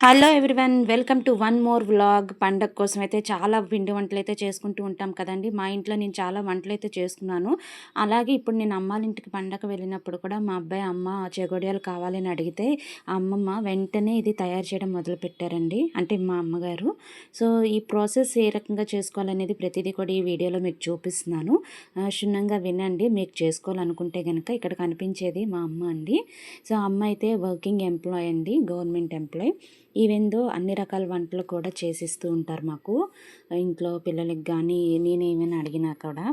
Hello everyone, welcome to one more vlog. పండగ కోసం అయితే చాలా పిండి వంటలు అయితే చేసుకుంటూ ఉంటాం కదండి. మా ఇంట్లో నేను చాలా వంటలు అయితే చేసుకున్నాను. అలాగే ఇప్పుడు నేను అమ్మాళ్ళ ఇంటికి పండగ వెళ్ళినప్పుడు కూడా మా అబ్బాయి అమ్మ చెగోడియాలు కావాలని అడిగితే అమ్మమ్మ వెంటనే ఇది తయారు చేయడం మొదలుపెట్టారండి, అంటే మా అమ్మగారు. సో ఈ ప్రాసెస్ ఏ రకంగా చేసుకోవాలనేది ప్రతిదీ కూడా ఈ వీడియోలో మీకు చూపిస్తున్నాను. క్షుణ్ణంగా వినండి. మీకు చేసుకోవాలనుకుంటే కనుక ఇక్కడ కనిపించేది మా అమ్మ అండి. సో అమ్మ అయితే వర్కింగ్ ఎంప్లాయ్ అండి, గవర్నమెంట్ ఎంప్లాయ్. ఈవెందో అన్ని రకాల వంటలు కూడా చేసిస్తూ ఉంటారు మాకు ఇంట్లో పిల్లలకి కానీ నేనేమైనా అడిగినా కూడా.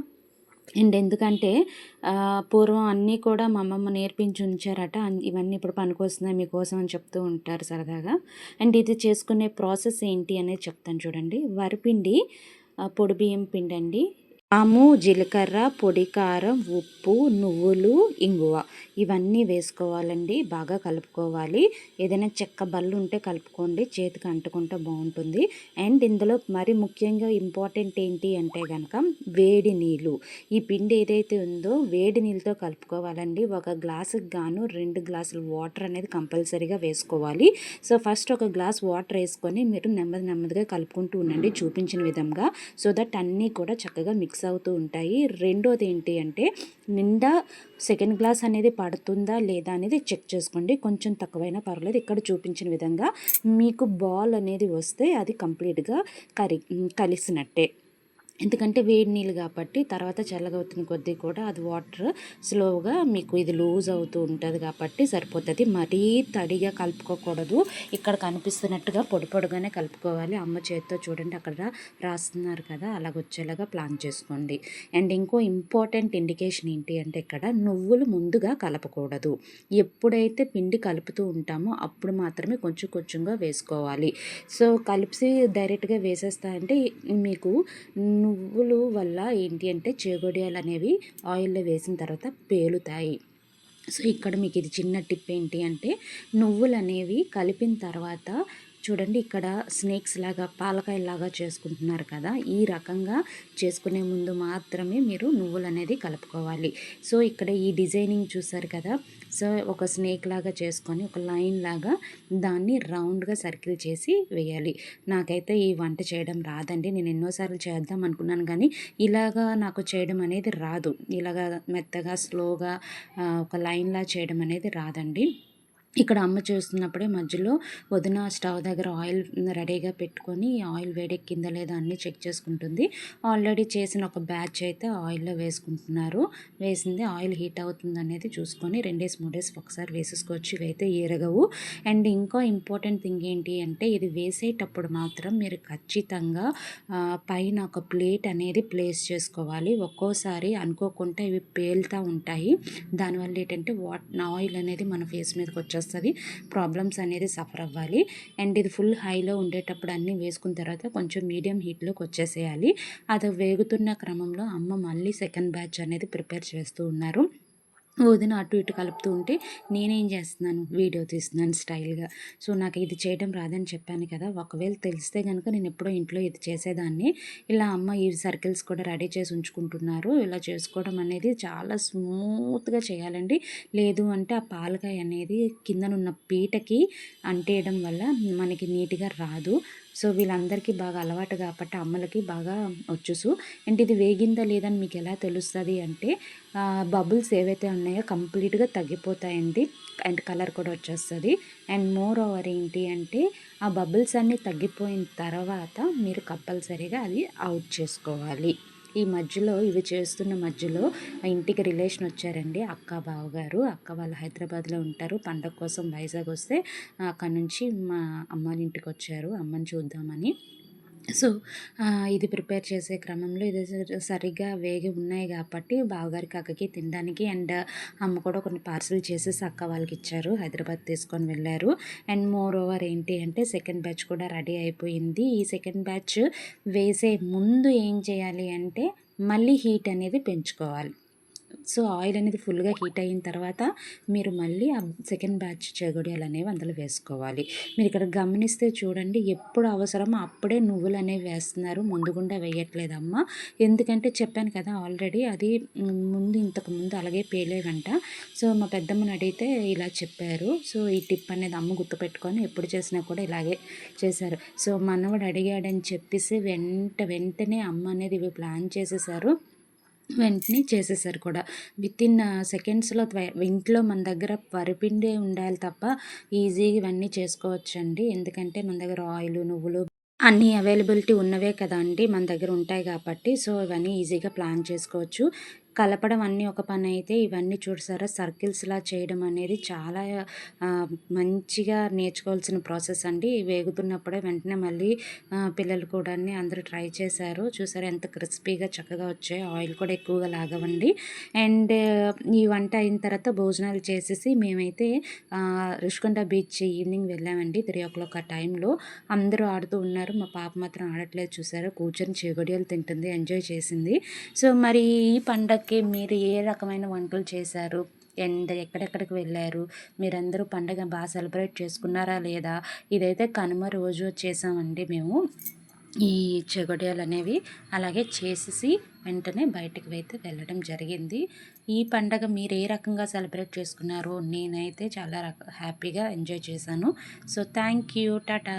అండ్ ఎందుకంటే పూర్వం అన్నీ కూడా మా అమ్మమ్మ నేర్పించి ఉంచారట. ఇవన్నీ ఇప్పుడు పనికొస్తున్నాయి మీకోసం అని చెప్తూ ఉంటారు సరదాగా. అండ్ ఇది చేసుకునే ప్రాసెస్ ఏంటి అనేది చెప్తాను చూడండి. వరిపిండి, పొడి బియ్యం పిండి అండి, ఆము, జీలకర్ర, పొడి కారం, ఉప్పు, నువ్వులు, ఇంగువ ఇవన్నీ వేసుకోవాలండి. బాగా కలుపుకోవాలి. ఏదైనా చెక్క బళ్ళు ఉంటే కలుపుకోండి, చేతికి అంటుకుంటే బాగుంటుంది. అండ్ ఇందులో మరి ముఖ్యంగా ఇంపార్టెంట్ ఏంటి అంటే కనుక వేడి నీళ్ళు. ఈ పిండి ఏదైతే ఉందో వేడి నీళ్ళతో కలుపుకోవాలండి. ఒక గ్లాసుకి గాను 2 గ్లాసులు వాటర్ అనేది కంపల్సరీగా వేసుకోవాలి. సో ఫస్ట్ ఒక గ్లాస్ వాటర్ వేసుకొని మీరు నెమ్మదిగా కలుపుకుంటూ ఉండండి చూపించిన విధంగా. సో దట్ అన్నీ కూడా చక్కగా మిక్స్ అవుతూ ఉంటాయి. రెండోది ఏంటి అంటే నిండా సెకండ్ గ్లాస్ అనేది పడుతుందా లేదా అనేది చెక్ చేసుకోండి. కొంచెం తక్కువైనా పర్వాలేదు. ఇక్కడ చూపించిన విధంగా మీకు బాల్ అనేది వస్తే అది కంప్లీట్గా కలిసినట్టే. ఎందుకంటే వేడి నీళ్ళు కాబట్టి తర్వాత చల్లగా అవుతున్న కొద్దీ కూడా అది వాటర్ స్లోగా మీకు ఇది లూజ్ అవుతూ ఉంటుంది కాబట్టి సరిపోతుంది. మరీ తడిగా కలుపుకోకూడదు. ఇక్కడ కనిపిస్తున్నట్టుగా పొడి పొడిగానే కలుపుకోవాలి. అమ్మ చేతితో చూడండి అక్కడ రాస్తున్నారు కదా, అలాగొచ్చేలాగా ప్లాన్ చేసుకోండి. అండ్ ఇంకో ఇంపార్టెంట్ ఇండికేషన్ ఏంటి అంటే ఇక్కడ నువ్వులు ముందుగా కలపకూడదు. ఎప్పుడైతే పిండి కలుపుతూ ఉంటామో అప్పుడు మాత్రమే కొంచెం కొంచెంగా వేసుకోవాలి. సో కలిపి డైరెక్ట్గా వేసేస్తాయంటే మీకు నువ్వులు వల్ల ఏంటి అంటే చేగొడియాలు అనేవి ఆయిల్లో వేసిన తర్వాత పేలుతాయి. సో ఇక్కడ మీకు ఇది చిన్న టిప్ ఏంటి అంటే నువ్వులు అనేవి కలిపిన తర్వాత చూడండి ఇక్కడ స్నేక్స్ లాగా పాలకాయలాగా చేసుకుంటున్నారు కదా, ఈ రకంగా చేసుకునే ముందు మాత్రమే మీరు నువ్వులు అనేది కలుపుకోవాలి. సో ఇక్కడ ఈ డిజైనింగ్ చూసారు కదా, సో ఒక స్నేక్ లాగా చేసుకొని ఒక లైన్ లాగా దాన్ని రౌండ్గా సర్కిల్ చేసి వేయాలి. నాకైతే ఈ వంట చేయడం రాదండి. నేను ఎన్నోసార్లు చేద్దాం అనుకున్నాను కానీ ఇలాగా నాకు చేయడం అనేది రాదు. ఇలాగా మెత్తగా స్లోగా ఒక లైన్లా చేయడం అనేది రాదండి. ఇక్కడ అమ్మ చేస్తున్నప్పుడే మధ్యలో వదిన స్టవ్ దగ్గర ఆయిల్ రెడీగా పెట్టుకొని ఆయిల్ వేడెక్కిందా లేదా అన్నీ చెక్ చేసుకుంటుంది. ఆల్రెడీ చేసిన ఒక బ్యాచ్ అయితే ఆయిల్లో వేసుకుంటున్నారు. వేసింది ఆయిల్ హీట్ అవుతుంది అనేది చూసుకొని 2-3 ఒకసారి వేసేసుకోవచ్చు, ఇవైతే ఎరగవు. అండ్ ఇంకో ఇంపార్టెంట్ థింగ్ ఏంటి అంటే ఇది వేసేటప్పుడు మాత్రం మీరు ఖచ్చితంగా పైన ఒక ప్లేట్ అనేది ప్లేస్ చేసుకోవాలి. ఒక్కోసారి అనుకోకుండా ఇవి పేలుతూ ఉంటాయి. దానివల్ల ఏంటంటే ఆయిల్ అనేది మన ఫేస్ మీదకి వచ్చేస్తుంది, ప్రాబ్లమ్స్ అనేది సఫర్ అవ్వాలి. అండ్ ఇది ఫుల్ హైలో ఉండేటప్పుడు అన్నీ వేసుకున్న తర్వాత కొంచెం మీడియం హీట్లోకి వచ్చేసేయాలి. అది వేగుతున్న క్రమంలో అమ్మ మళ్ళీ సెకండ్ బ్యాచ్ అనేది ప్రిపేర్ చేస్తూ ఉన్నారు. వదిన అటు ఇటు కలుపుతూ ఉంటే నేనేం చేస్తున్నాను, వీడియో తీస్తున్నాను స్టైల్గా. సో నాకు ఇది చేయడం రాదని చెప్పాను కదా, ఒకవేళ తెలిస్తే కనుక నేను ఎప్పుడో ఇంట్లో ఇది చేసేదాన్ని. ఇలా అమ్మ ఈ సర్కిల్స్ కూడా రెడీ చేసి ఉంచుకుంటున్నారు. ఇలా చేసుకోవడం అనేది చాలా స్మూత్గా చేయాలండి. లేదు అంటే ఆ పాలకాయ అనేది కిందనున్న పీటకి అంటేయడం వల్ల మనకి నీట్గా రాదు. సో వీళ్ళందరికీ బాగా అలవాటు కాబట్టి అమ్మలకి బాగా వచ్చుసు. అండ్ ఇది వేగిందా లేదని మీకు ఎలా తెలుస్తుంది అంటే బబుల్స్ ఏవైతే ఉన్నాయో కంప్లీట్గా తగ్గిపోతాయండి. అండ్ కలర్ కూడా వచ్చేస్తుంది. అండ్ మోర్ ఓవర్ ఏంటి అంటే ఆ బబుల్స్ అన్నీ తగ్గిపోయిన తర్వాత మీరు కంపల్సరీగా అది అవుట్ చేసుకోవాలి. ఈ మధ్యలో ఇవి చేస్తున్న మధ్యలో ఇంటికి రిలేషన్ వచ్చారండి, అక్క బావగారు. అక్క వాళ్ళు హైదరాబాద్లో ఉంటారు. పండగ కోసం వైజాగ్ వస్తే అక్కడ నుంచి మా అమ్మ ఇంటికి వచ్చారు అమ్మని చూద్దామని. సో ఇది ప్రిపేర్ చేసే క్రమంలో ఇది సరిగ్గా వేగి ఉన్నాయి కాబట్టి బావగారికి అక్కకి తినడానికి అండ్ అమ్మ కూడా కొన్ని పార్సల్ చేసేసి అక్క వాళ్ళకి ఇచ్చారు, హైదరాబాద్ తీసుకొని వెళ్ళారు. అండ్ మోర్ ఓవర్ ఏంటి అంటే సెకండ్ బ్యాచ్ కూడా రెడీ అయిపోయింది. ఈ సెకండ్ బ్యాచ్ వేసే ముందు ఏం చేయాలి అంటే మళ్ళీ హీట్ అనేది పెంచుకోవాలి. సో ఆయిల్ అనేది ఫుల్గా హీట్ అయిన తర్వాత మీరు మళ్ళీ ఆ సెకండ్ బ్యాచ్ చెగోడీలు అనేవి అందులో వేసుకోవాలి. మీరు ఇక్కడ గమనిస్తే చూడండి, ఎప్పుడు అవసరమో అప్పుడే నువ్వులు అనేవి వేస్తున్నారు, ముందుగుండా వేయట్లేదమ్మ. ఎందుకంటే చెప్పాను కదా ఆల్రెడీ అది ఇంతకుముందు అలాగే పేలేవంట. సో మా పెద్దమ్మని అడిగితే ఇలా చెప్పారు. సో ఈ టిప్ అనేది అమ్మ గుర్తుపెట్టుకొని ఎప్పుడు చేసినా కూడా ఇలాగే చేశారు. సో మనవడు అడిగాడని చెప్పేసి వెంటనే అమ్మ అనేది ఇవి ప్లాన్ చేసేసారు. వెంటనే చేసేసారు కూడా. వితిన్ సెకండ్స్‌లో ఇంట్లో మన దగ్గర వరిపిండే ఉండాలి తప్ప ఈజీగా ఇవన్నీ చేసుకోవచ్చండి. ఎందుకంటే మన దగ్గర ఆయిలు, నువ్వులు అన్నీ అవైలబిలిటీ ఉన్నవే కదండీ! మన దగ్గర ఉంటాయి కాబట్టి. సో ఇవన్నీ ఈజీగా ప్లాన్ చేసుకోవచ్చు. కలపడం అన్నీ ఒక పనైతే ఇవన్నీ చూసారా సర్కిల్స్‌లా చేయడం అనేది చాలా మంచిగా నేర్చుకోవాల్సిన ప్రాసెస్ అండి. వేగుతున్నప్పుడే వెంటనే మళ్ళీ పిల్లలు కూడాని అందరూ ట్రై చేశారు. చూసారా ఎంత క్రిస్పీగా చక్కగా వచ్చాయో. ఆయిల్ కూడా ఎక్కువగా లాగవండి. అండ్ ఈ వంట అయిన తర్వాత భోజనాలు చేసేసి మేమైతే రుషికొండ బీచ్ ఈవినింగ్ వెళ్ళామండి. 3:00 ఆ టైంలో. అందరూ ఆడుతూ ఉన్నారు. మా పాప మాత్రం ఆడట్లేదు చూసారా. కూర్చొని చేగొడియాలు తింటుంది. ఎంజాయ్ చేసింది. సో మరి ఈ పండగకి మీరు ఏ రకమైన వంటలు చేశారు? అండ్ ఎక్కడెక్కడికి వెళ్ళారు? మీరందరూ పండగ బాగా సెలబ్రేట్ చేసుకున్నారా లేదా? ఇదైతే కనుమ రోజు చేసామండి మేము. ఈ చెగోడియాలు అనేవి అలాగే చేసేసి వెంటనే బయటికి అయితే వెళ్ళడం జరిగింది. ఈ పండగ మీరు ఏ రకంగా సెలబ్రేట్ చేసుకున్నారో నేనైతే చాలా హ్యాపీగా ఎంజాయ్ చేశాను. So thank you. టాటా.